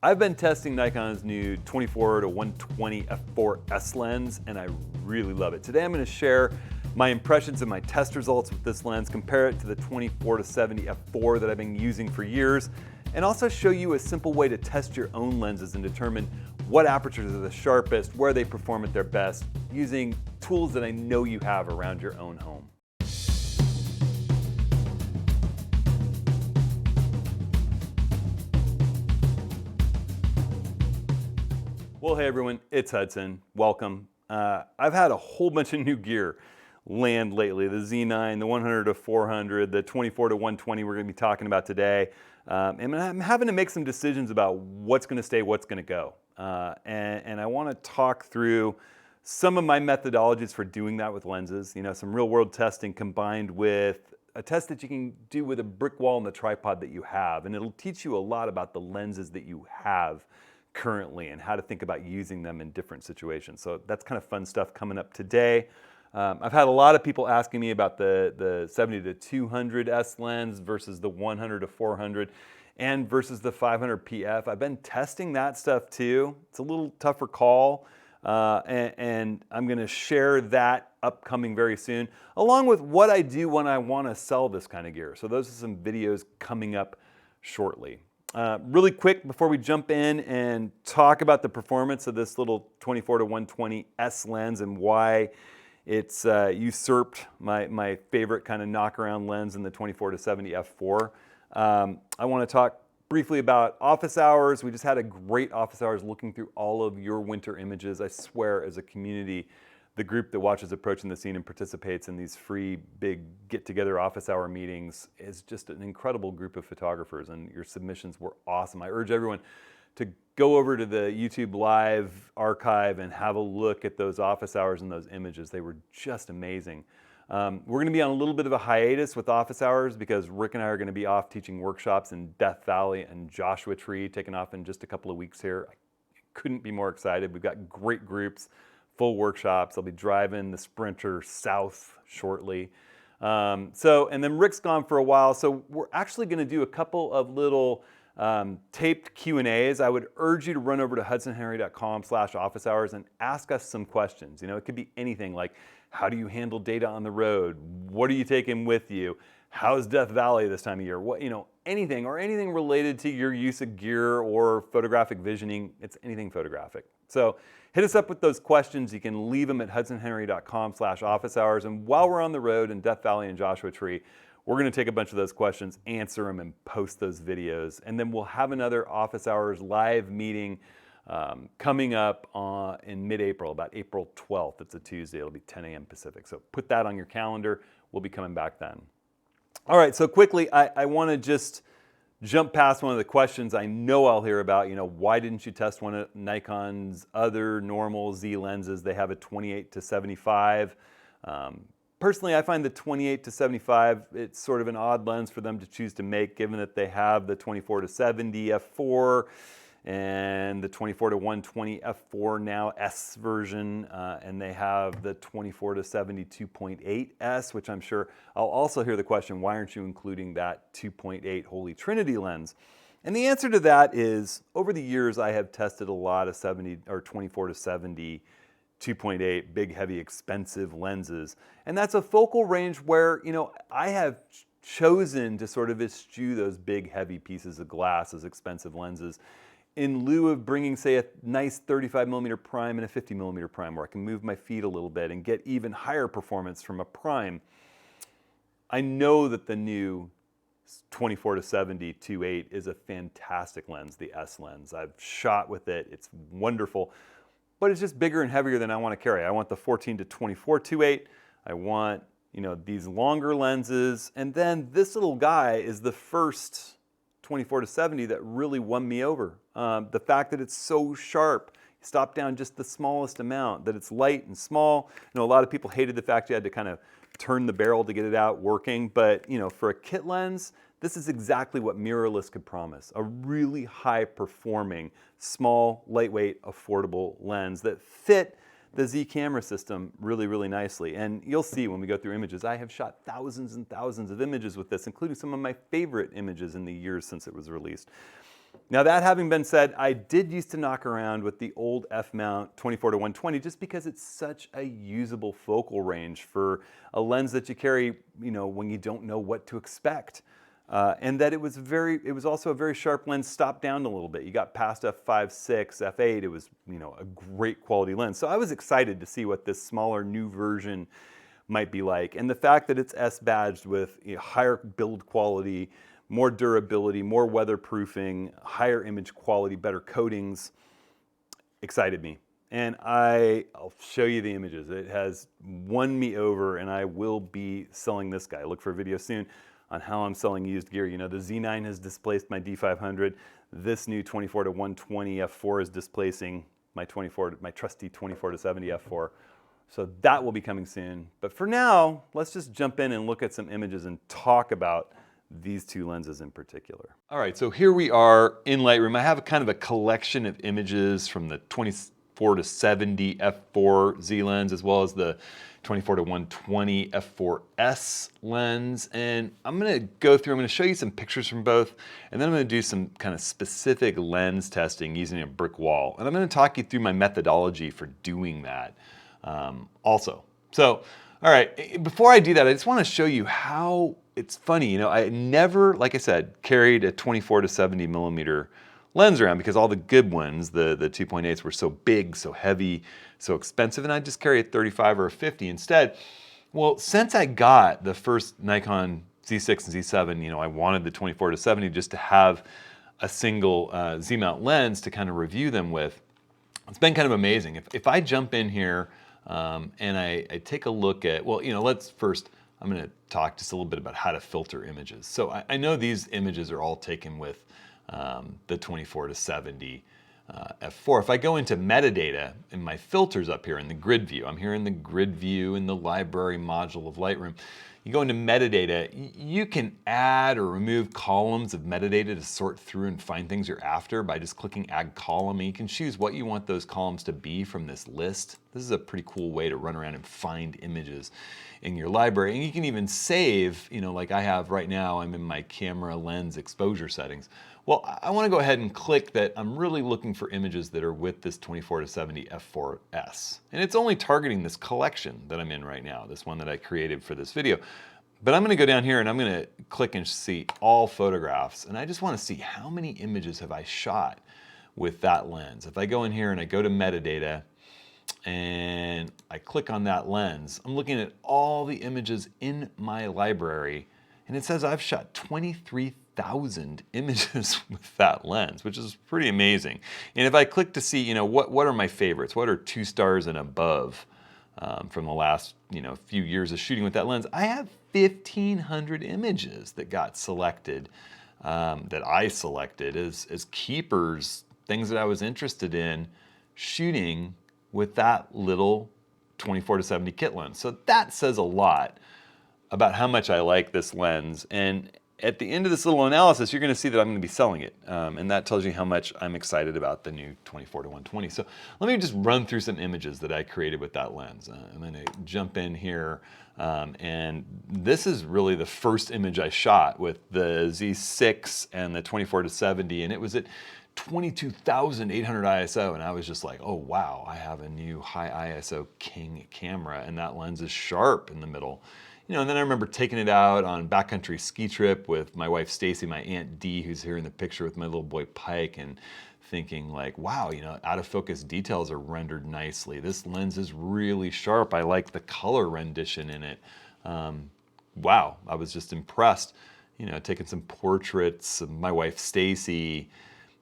I've been testing Nikon's new 24 to 120 f4S lens, and I really love it. Today I'm going to share my impressions and my test results with this lens, compare it to the 24 to 70 f4 that I've been using for years, and also show you a simple way to test your own lenses and determine what apertures are the sharpest, where they perform at their best, using tools that I know you have around your own home. Well, hey everyone, it's Hudson. Welcome. I've had a whole bunch of new gear land lately. The Z9, the 100 to 400, the 24 to 120 we're going to be talking about today. And I'm having to make some decisions about what's going to stay, what's going to go. And I want to talk through some of my methodologies for doing that with lenses. You know, some real world testing combined with a test that you can do with a brick wall and the tripod that you have. And it'll teach you a lot about the lenses that you have currently and how to think about using them in different situations. So that's kind of fun stuff coming up today. I've had a lot of people asking me about the 70 to 200 S lens versus the 100 to 400 and versus the 500 PF. I've been testing that stuff too. It's a little tougher call, and I'm going to share that upcoming very soon, along with what I do when I want to sell this kind of gear. So those are some videos coming up shortly. Really quick before we jump in and talk about the performance of this little 24 to 120 S lens and why it's usurped my favorite kind of knock around lens in the 24 to 70 f4. I want to talk briefly about office hours. We just had a great office hours looking through all of your winter images. I swear, as a community, the group that watches Approaching the Scene and participates in these free big get-together office hour meetings is just an incredible group of photographers, and your submissions were awesome. I urge everyone to go over to the YouTube Live archive and have a look at those office hours and those images. They were just amazing. We're going to be on a little bit of a hiatus with office hours because Rick and I are going to be off teaching workshops in Death Valley and Joshua Tree, taking off in just a couple of weeks here. I couldn't be more excited. We've got great groups, full workshops. I'll be driving the Sprinter south shortly. And then Rick's gone for a while, so we're actually going to do a couple of little taped Q&As. I would urge you to run over to hudsonhenry.com/office hours and ask us some questions. You know, it could be anything like, how do you handle data on the road? What are you taking with you? How's Death Valley this time of year? What, you know, anything related to your use of gear or photographic visioning. It's anything photographic. So hit us up with those questions. You can leave them at hudsonhenry.com/office hours. And while we're on the road in Death Valley and Joshua Tree, we're going to take a bunch of those questions, answer them, and post those videos. And then we'll have another office hours live meeting coming up in mid-April, about April 12th. It's a Tuesday. It'll be 10 a.m. Pacific. So put that on your calendar. We'll be coming back then. All right, so quickly, I want to just jump past one of the questions I know I'll hear about. You know, why didn't you test one of Nikon's other normal Z lenses? They have a 28 to 75. Personally, I find the 28 to 75, it's sort of an odd lens for them to choose to make, given that they have the 24 to 70 f4 and the 24 to 120 f4 now S version, and they have the 24 to 70 2.8 S, which I'm sure I'll also hear the question, why aren't you including that 2.8 Holy Trinity lens? And the answer to that is, over the years, I have tested a lot of 70 or 24 to 70 2.8 big, heavy, expensive lenses. And that's a focal range where, you know, I have chosen to sort of eschew those big, heavy pieces of glass as expensive lenses in lieu of bringing, say, a nice 35mm prime and a 50mm prime where I can move my feet a little bit and get even higher performance from a prime. I know that the new 24 to 70 2.8 is a fantastic lens, the S lens. I've shot with it. It's wonderful. But it's just bigger and heavier than I want to carry. I want the 14 to 24 2.8. I want, you know, these longer lenses. And then this little guy is the first 24 to 70 that really won me over. The fact that it's so sharp, stop down just the smallest amount, that it's light and small. You know, a lot of people hated the fact you had to kind of turn the barrel to get it out working. But, you know, for a kit lens, this is exactly what mirrorless could promise. A really high performing, small, lightweight, affordable lens that fit the Z camera system really, really nicely. And you'll see when we go through images, I have shot thousands and thousands of images with this, including some of my favorite images in the years since it was released. Now that having been said, I did used to knock around with the old f-mount 24 to 120 just because it's such a usable focal range for a lens that you carry, when you don't know what to expect. And that it was also a very sharp lens, stopped down a little bit. You got past f5.6, f8, it was, a great quality lens. So I was excited to see what this smaller new version might be like. And the fact that it's S-badged with higher build quality, more durability, more weatherproofing, higher image quality, better coatings, excited me. And I'll show you the images. It has won me over, and I will be selling this guy. Look for a video soon on how I'm selling used gear. The Z9 has displaced my D500. This new 24 to 120 f4 is displacing my trusty 24 to 70 f4. So that will be coming soon. But for now, let's just jump in and look at some images and talk about these two lenses in particular. All right, so here we are in Lightroom. I have kind of a collection of images from the 24 to 70 f4 Z lens, as well as the 24 to 120 f4S lens. And I'm gonna go through, I'm gonna show you some pictures from both, and then I'm gonna do some kind of specific lens testing using a brick wall. And I'm gonna talk you through my methodology for doing that also. So, all right, before I do that, I just wanna show you how it's funny. I never, like I said, carried a 24 to 70 millimeter lens around because all the good ones, the 2.8s, were so big, so heavy, so expensive, and I just carry a 35 or a 50 instead. Well, since I got the first Nikon Z6 and Z7, I wanted the 24 to 70 just to have a single Z-mount lens to kind of review them with. It's been kind of amazing. If I jump in here and I take a look at, well, let's first, I'm going to talk just a little bit about how to filter images. So I know these images are all taken with the 24 to 70 f4. If I go into metadata and my filters up here in the grid view, I'm here in the grid view in the library module of Lightroom. You go into metadata, you can add or remove columns of metadata to sort through and find things you're after by just clicking add column. And you can choose what you want those columns to be from this list. This is a pretty cool way to run around and find images in your library. And you can even save, like I have right now, I'm in my camera lens exposure settings. Well, I want to go ahead and click that I'm really looking for images that are with this 24 to 70 f4S. And it's only targeting this collection that I'm in right now, this one that I created for this video. But I'm going to go down here and I'm going to click and see all photographs. And I just want to see how many images have I shot with that lens. If I go in here and I go to metadata and I click on that lens, I'm looking at all the images in my library, and it says I've shot 23,000 images with that lens, which is pretty amazing. And if I click to see, what are my favorites, what are 2 stars and above from the last, few years of shooting with that lens, I have 1,500 images that got selected, that I selected as keepers, things that I was interested in shooting with that little 24 to 70 kit lens. So that says a lot about how much I like this lens. And at the end of this little analysis, you're going to see that I'm going to be selling it. And that tells you how much I'm excited about the new 24 to 120. So let me just run through some images that I created with that lens. I'm going to jump in here. And this is really the first image I shot with the Z6 and the 24 to 70. And it was at 22,800 ISO, and I was just like, oh wow, I have a new high ISO King camera, and that lens is sharp in the middle. And then I remember taking it out on backcountry ski trip with my wife Stacy, my Aunt Dee, who's here in the picture with my little boy Pike, and thinking like, wow, out of focus details are rendered nicely. This lens is really sharp. I like the color rendition in it. Wow, I was just impressed. Taking some portraits of my wife Stacy.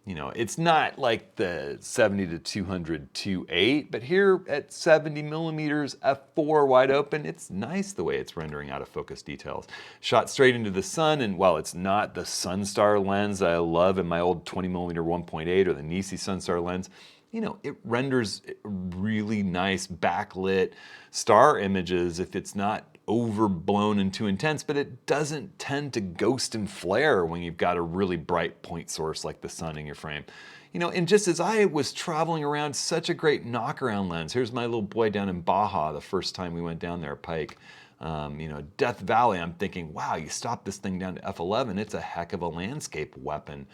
It's not like the 70 to 200 2.8, but here at 70 millimeters f4 wide open, it's nice the way it's rendering out of focus details. Shot straight into the sun, and while it's not the Sunstar lens I love in my old 20 millimeter 1.8 or the Nisi Sunstar lens, it renders really nice backlit star images if it's not overblown and too intense, but it doesn't tend to ghost and flare when you've got a really bright point source like the sun in your frame. And just as I was traveling around, such a great knockaround lens. Here's my little boy down in Baja the first time we went down there, Pike. Death Valley, I'm thinking, wow, you stop this thing down to f11, it's a heck of a landscape weapon.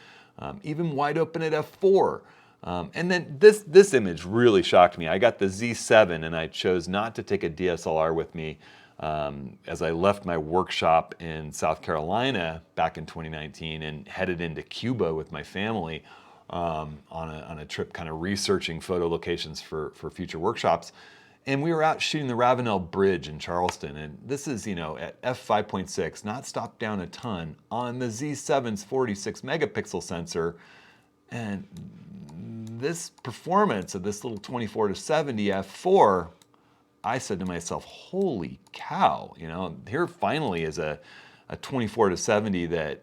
even wide open at f4. And then this image really shocked me. I got the Z7 and I chose not to take a DSLR with me as I left my workshop in South Carolina back in 2019 and headed into Cuba with my family on a trip kind of researching photo locations for future workshops. And we were out shooting the Ravenel Bridge in Charleston. And this is, at f5.6, not stopped down a ton on the Z7's 46 megapixel sensor. And this performance of this little 24-70 f4, I said to myself, holy cow, here finally is a 24-70 that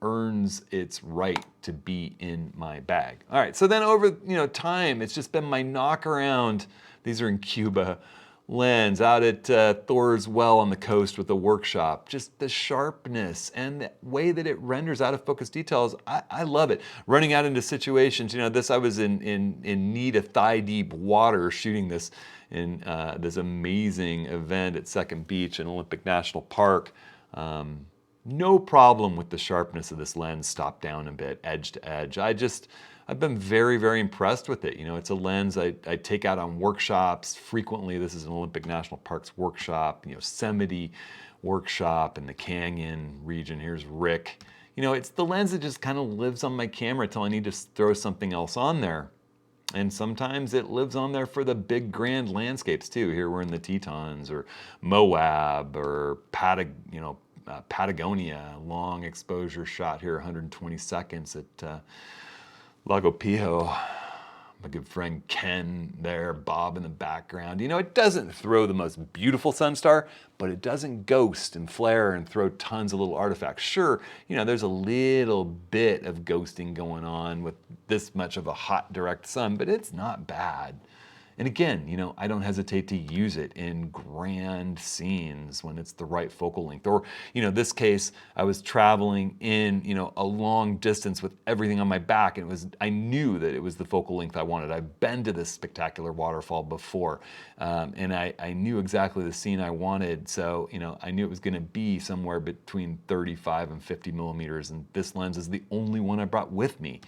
earns its right to be in my bag. All right, so then over time, it's just been my knock around. These are in Cuba. Lens out at Thor's Well on the coast with the workshop. Just the sharpness and the way that it renders out of focus details, I love it. Running out into situations, I was in need of thigh deep water shooting this in this amazing event at Second Beach in Olympic National Park. No problem with the sharpness of this lens, stop down a bit, edge to edge. I've been very, very impressed with it. It's a lens I take out on workshops frequently. This is an Olympic National Parks workshop, Yosemite workshop in the Canyon region. Here's Rick. It's the lens that just kind of lives on my camera till I need to throw something else on there. And sometimes it lives on there for the big grand landscapes too. Here we're in the Tetons or Moab or Patagonia, long exposure shot here, 120 seconds at Lago Pijo. My good friend Ken there, Bob in the background. It doesn't throw the most beautiful Sunstar, but it doesn't ghost and flare and throw tons of little artifacts. Sure, there's a little bit of ghosting going on with this much of a hot direct sun, but it's not bad. And again, I don't hesitate to use it in grand scenes when it's the right focal length. Or, this case, I was traveling in, a long distance with everything on my back, and I knew that it was the focal length I wanted. I've been to this spectacular waterfall before, and I knew exactly the scene I wanted. So, I knew it was going to be somewhere between 35 and 50 millimeters, and this lens is the only one I brought with me.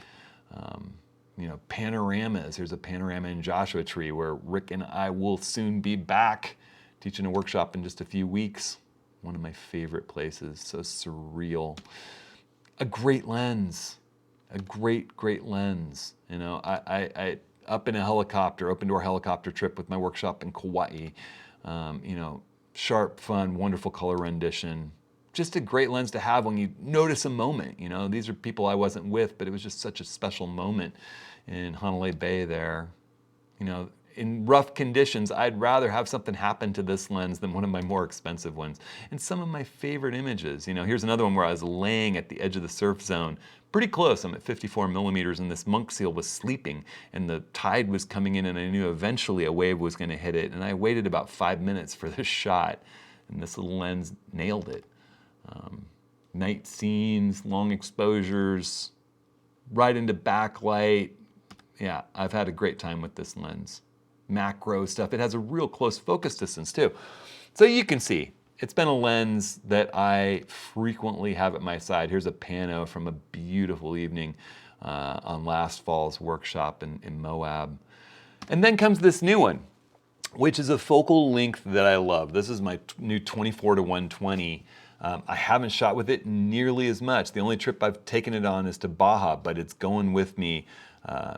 Panoramas. Here's a panorama in Joshua Tree where Rick and I will soon be back teaching a workshop in just a few weeks. One of my favorite places, so surreal. A great lens, a great, great lens. I up in a helicopter, open door helicopter trip with my workshop in Kauai. Sharp, fun, wonderful color rendition. Just a great lens to have when you notice a moment. These are people I wasn't with, but it was just such a special moment in Hanalei Bay there. In rough conditions, I'd rather have something happen to this lens than one of my more expensive ones. And some of my favorite images, here's another one where I was laying at the edge of the surf zone, pretty close. I'm at 54 millimeters, and this monk seal was sleeping, and the tide was coming in, and I knew eventually a wave was going to hit it. And I waited about 5 minutes for this shot, and this little lens nailed it. Night scenes, long exposures, right into backlight. Yeah, I've had a great time with this lens. Macro stuff. It has a real close focus distance too. So you can see, it's been a lens that I frequently have at my side. Here's a pano from a beautiful evening on last fall's workshop in Moab. And then comes this new one, which is a focal length that I love. This is my new 24-120. I haven't shot with it nearly as much. The only trip I've taken it on is to Baja, but it's going with me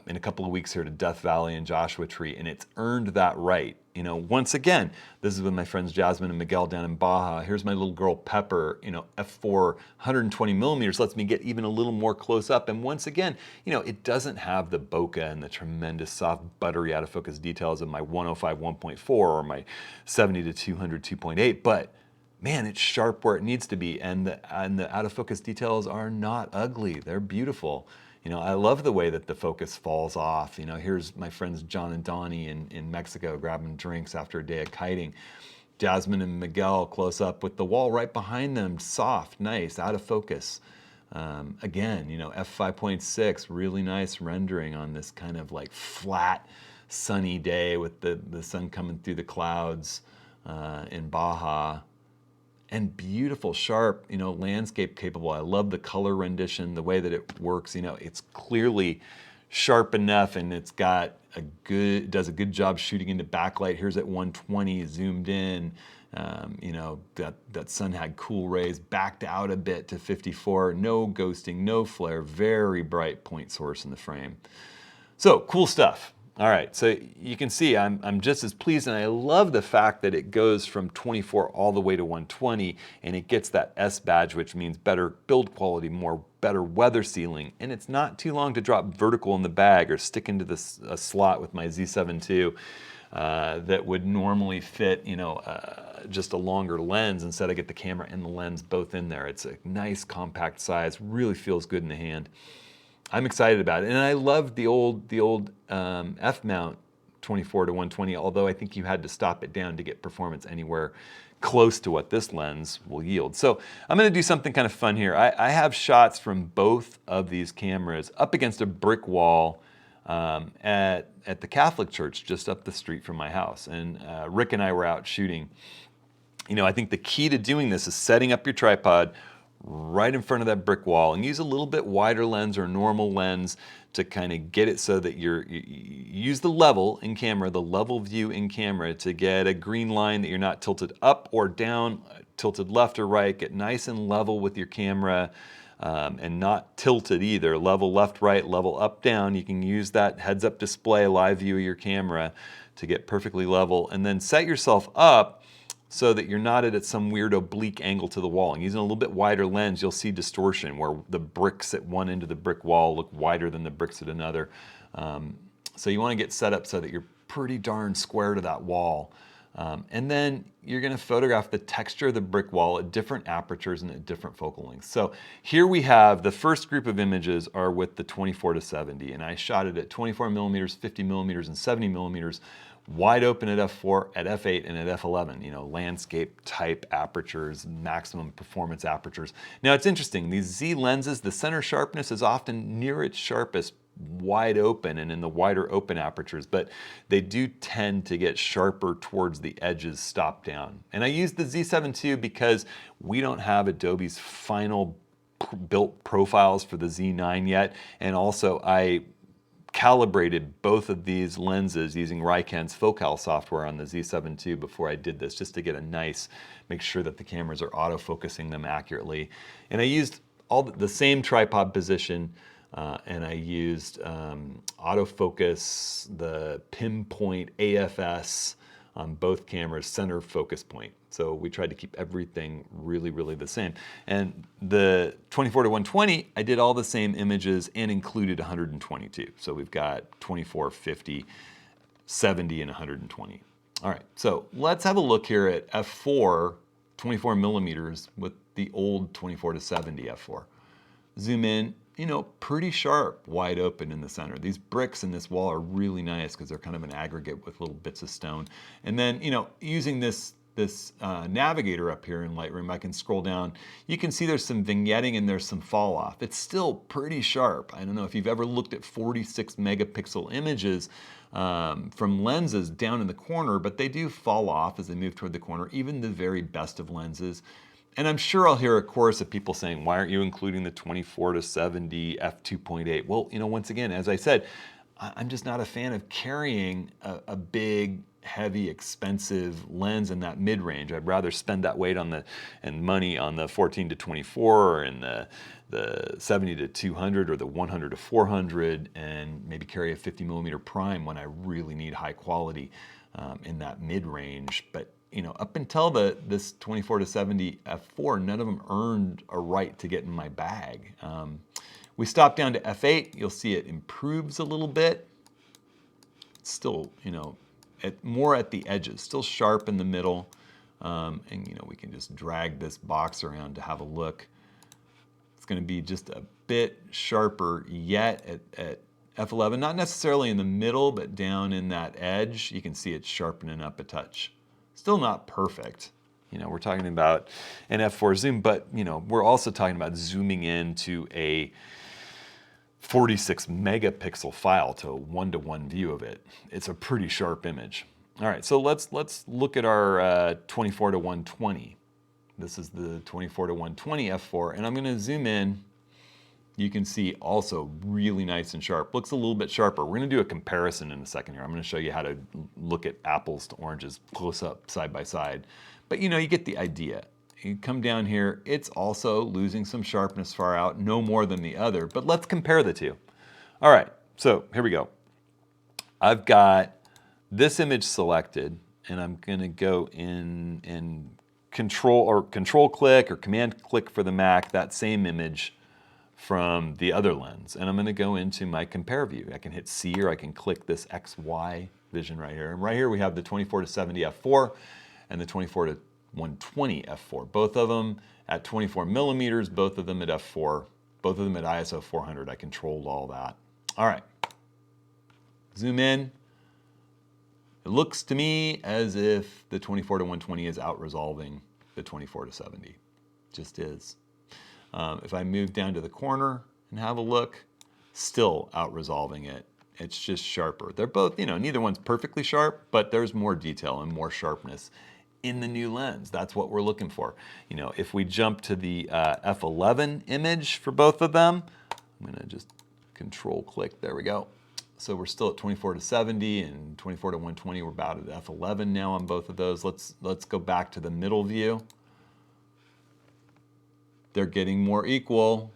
in a couple of weeks here to Death Valley and Joshua Tree, and it's earned that right. Once again, this is with my friends Jasmine and Miguel down in Baja. Here's my little girl Pepper, f4, 120 millimeters, lets me get even a little more close up. And once again, it doesn't have the bokeh and the tremendous soft, buttery out of focus details of my 105 1.4 or my 70 to 200 2.8, but man, it's sharp where it needs to be, and the out of focus details are not ugly. They're beautiful. I love the way that the focus falls off. Here's my friends John and Donnie in Mexico grabbing drinks after a day of kiting. Jasmine and Miguel close up with the wall right behind them, soft, nice, out of focus. Again, f5.6, really nice rendering on this kind of like flat, sunny day with the sun coming through the clouds in Baja. and beautiful, sharp, landscape capable. I love the color rendition, the way that it works. It's clearly sharp enough, and it's got does a good job shooting into backlight. Here's at 120, zoomed in. That sun had cool rays, backed out a bit to 54, no ghosting, no flare, very bright point source in the frame. So cool stuff. All right, so you can see I'm just as pleased, and I love the fact that it goes from 24 all the way to 120, and it gets that S badge, which means better build quality, better weather sealing, and it's not too long to drop vertical in the bag or stick into this slot with my Z7 II that would normally fit, just a longer lens. Instead, I get the camera and the lens both in there. It's a nice compact size, really feels good in the hand. I'm excited about it, and I love the old F-mount 24 to 120, although I think you had to stop it down to get performance anywhere close to what this lens will yield. So I'm going to do something kind of fun here. I have shots from both of these cameras up against a brick wall at the Catholic church just up the street from my house, and Rick and I were out shooting. I think the key to doing this is setting up your tripod right in front of that brick wall, and use a little bit wider lens or normal lens to kind of get it so that you use the level in camera, the level view in camera, to get a green line that you're not tilted up or down, tilted left or right. Get nice and level with your camera, and not tilted either. Level left, right, level up, down. You can use that heads-up display live view of your camera to get perfectly level, and then set yourself up so that you're not at some weird oblique angle to the wall. And using a little bit wider lens, you'll see distortion where the bricks at one end of the brick wall look wider than the bricks at another. So you want to get set up so that you're pretty darn square to that wall. And then you're going to photograph the texture of the brick wall at different apertures and at different focal lengths. So here we have the first group of images are with the 24 to 70, and I shot it at 24 millimeters, 50 millimeters, and 70 millimeters, wide open at f4, at f8, and at f11, landscape type apertures, maximum performance apertures. Now it's interesting, these Z lenses, the center sharpness is often near its sharpest wide open and in the wider open apertures, but they do tend to get sharper towards the edges stop down. And I use the Z7 II because we don't have Adobe's final built profiles for the Z9 yet, and also I calibrated both of these lenses using Riken's Focal software on the Z7 II before I did this, just to get make sure that the cameras are autofocusing them accurately. And I used the same tripod position, and I used autofocus, the pinpoint AFS on both cameras, center focus point. So we tried to keep everything really, really the same. And the 24 to 120, I did all the same images and included 122. So we've got 24, 50, 70, and 120. All right, so let's have a look here at f4, 24 millimeters with the old 24 to 70 f4. Zoom in, pretty sharp, wide open in the center. These bricks in this wall are really nice because they're kind of an aggregate with little bits of stone. And then, using this navigator up here in Lightroom, I can scroll down. You can see there's some vignetting and there's some fall off. It's still pretty sharp. I don't know if you've ever looked at 46 megapixel images from lenses down in the corner, but they do fall off as they move toward the corner, even the very best of lenses. And I'm sure I'll hear a chorus of people saying, why aren't you including the 24 to 70 f2.8? Well, once again, as I said, I'm just not a fan of carrying a big, heavy, expensive lens in that mid-range. I'd rather spend that weight and money on the 14 to 24 or in the 70 to 200 or the 100 to 400, and maybe carry a 50 millimeter prime when I really need high quality in that mid-range. But up until this 24 to 70 f4, none of them earned a right to get in my bag. We stop down to f8, you'll see it improves a little bit. It's still, more at the edges, still sharp in the middle. And we can just drag this box around to have a look. It's going to be just a bit sharper yet at f11, not necessarily in the middle, but down in that edge. You can see it's sharpening up a touch. Still not perfect. We're talking about an f4 zoom, but we're also talking about zooming into a 46 megapixel file to a one-to-one view of it. It's a pretty sharp image. All right, so let's look at our 24 to 120. This is the 24 to 120 f4, and I'm going to zoom in. You can see also really nice and sharp. Looks a little bit sharper. We're going to do a comparison in a second here. I'm going to show you how to look at apples to oranges close up, side by side. But you know, you get the idea. You come down here, it's also losing some sharpness far out, no more than the other, but let's compare the two. All right, so here we go. I've got this image selected, and I'm going to go in and control click or command click for the Mac, that same image from the other lens. And I'm going to go into my compare view. I can hit C or I can click this XY vision right here. And right here we have the 24 to 70 f4 and the 24 to 120 f4. Both of them at 24 millimeters, both of them at f4, both of them at ISO 400. I controlled all that. All right, zoom in. It looks to me as if the 24 to 120 is out resolving the 24 to 70. Just is. If I move down to the corner and have a look, still out resolving it. It's just sharper. They're both, you know, neither one's perfectly sharp, but there's more detail and more sharpness in the new lens. That's what we're looking for. You know, if we jump to the f11 image for both of them, I'm gonna just control click, there we go. So we're still at 24 to 70 and 24 to 120. We're about at f11 now on both of those. Let's go back to the middle view. They're getting more equal.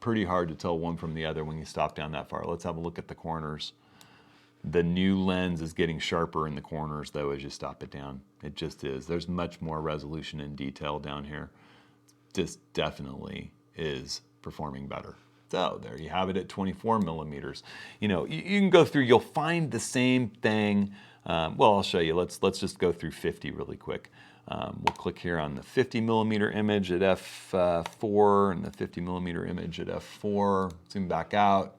Pretty hard to tell one from the other when you stop down that far. Let's have a look at the corners. The new lens is getting sharper in the corners though as you stop it down. It just is. There's much more resolution and detail down here. This definitely is performing better. So there you have it at 24 millimeters. You know, you can go through, you'll find the same thing. Well, I'll show you. Let's just go through 50 really quick. We'll click here on the 50 millimeter image at f4 and the 50 millimeter image at f4. Zoom back out.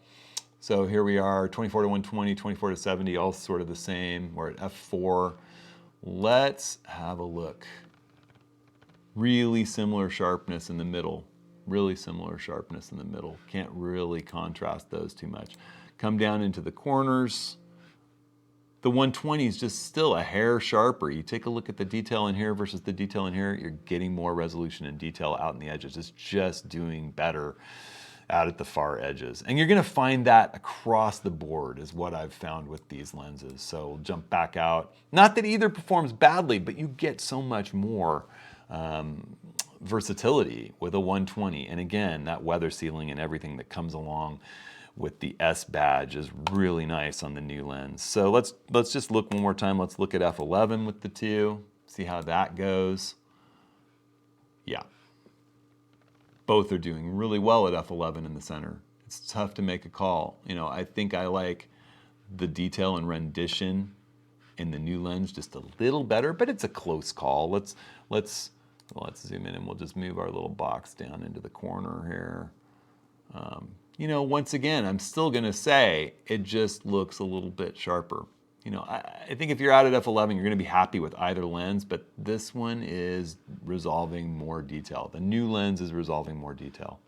So here we are, 24 to 120, 24 to 70, all sort of the same. We're at f4. Let's have a look. Really similar sharpness in the middle. Really similar sharpness in the middle. Can't really contrast those too much. Come down into the corners. The 120 is just still a hair sharper. You take a look at the detail in here versus the detail in here, you're getting more resolution and detail out in the edges. It's just doing better out at the far edges. And you're gonna find that across the board is what I've found with these lenses. So we'll jump back out. Not that either performs badly, but you get so much more versatility with a 120. And again, that weather sealing and everything that comes along with the S badge is really nice on the new lens. So let's just look one more time. Let's look at f11 with the two, see how that goes. Yeah, both are doing really well at f11 in the center. It's tough to make a call. You know, I think I like the detail and rendition in the new lens just a little better, but it's a close call. Let's zoom in and we'll just move our little box down into the corner here. You know, once again, I'm still going to say it just looks a little bit sharper. You know, I think if you're out at f11, you're going to be happy with either lens, but this one is resolving more detail. The new lens is resolving more detail.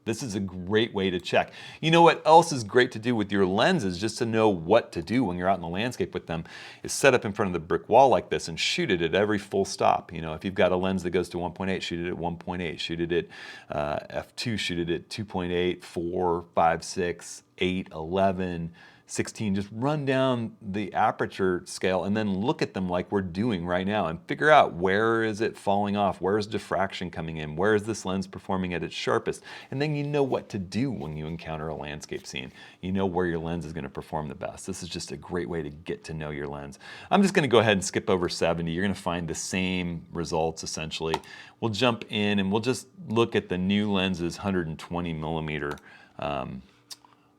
This is a great way to check. You know what else is great to do with your lenses, just to know what to do when you're out in the landscape with them, is set up in front of the brick wall like this and shoot it at every full stop. You know, if you've got a lens that goes to 1.8, shoot it at 1.8, shoot it at f2, shoot it at 2.8, 4, 5, 6, 8, 11, 16, just run down the aperture scale and then look at them like we're doing right now and figure out where is it falling off, where is diffraction coming in, where is this lens performing at its sharpest, and then you know what to do when you encounter a landscape scene. You know where your lens is going to perform the best. This is just a great way to get to know your lens. I'm just going to go ahead and skip over 70. You're going to find the same results essentially. We'll jump in and we'll just look at the new lens's 120 millimeter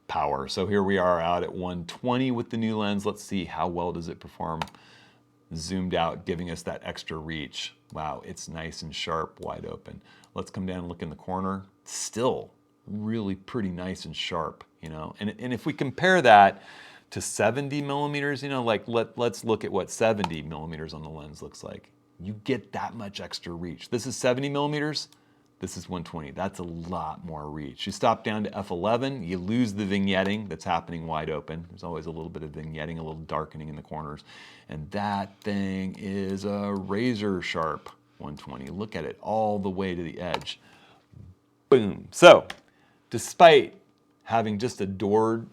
power. So here we are out at 120 with the new lens. Let's see how well does it perform zoomed out, giving us that extra reach. Wow, it's nice and sharp, wide open. Let's come down and look in the corner. Still really pretty nice and sharp, you know. And if we compare that to 70 millimeters, you know, like let's look at what 70 millimeters on the lens looks like. You get that much extra reach. This is 70 millimeters. This is 120. That's a lot more reach. You stop down to f11, you lose the vignetting that's happening wide open. There's always a little bit of vignetting, a little darkening in the corners. And that thing is a razor sharp. 120. Look at it all the way to the edge. Boom. So, despite having just adored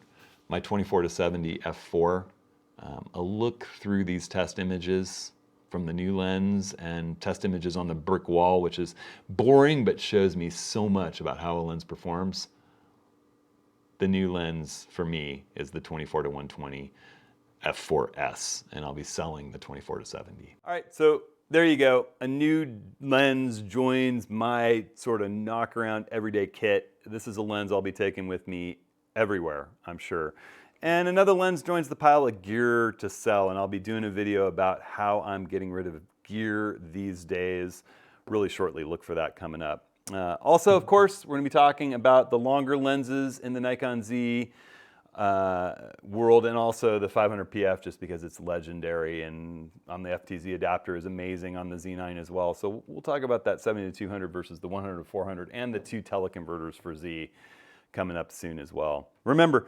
my 24-70 f4, a look through these test images from the new lens and test images on the brick wall, which is boring but shows me so much about how a lens performs. The new lens for me is the 24-120 f4S, and I'll be selling the 24-70. All right, so there you go. A new lens joins my sort of knock around everyday kit. This is a lens I'll be taking with me everywhere, I'm sure. And another lens joins the pile of gear to sell, and I'll be doing a video about how I'm getting rid of gear these days really shortly. Look for that coming up. Also, of course, we're going to be talking about the longer lenses in the Nikon Z world, and also the 500 PF, just because it's legendary, and on the FTZ adapter is amazing on the Z9 as well. So we'll talk about that 70-200 versus the 100-400 and the 2 teleconverters for Z coming up soon as well. Remember,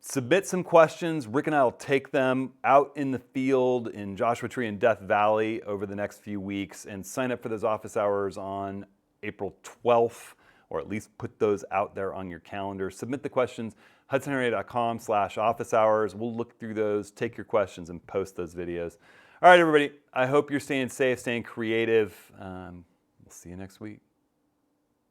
submit some questions. Rick and I will take them out in the field in Joshua Tree and Death Valley over the next few weeks, and sign up for those office hours on April 12th, or at least put those out there on your calendar. Submit the questions, hudsonhenry.com/office hours. We'll look through those, take your questions, and post those videos. All right, everybody, I hope you're staying safe, staying creative. We'll see you next week.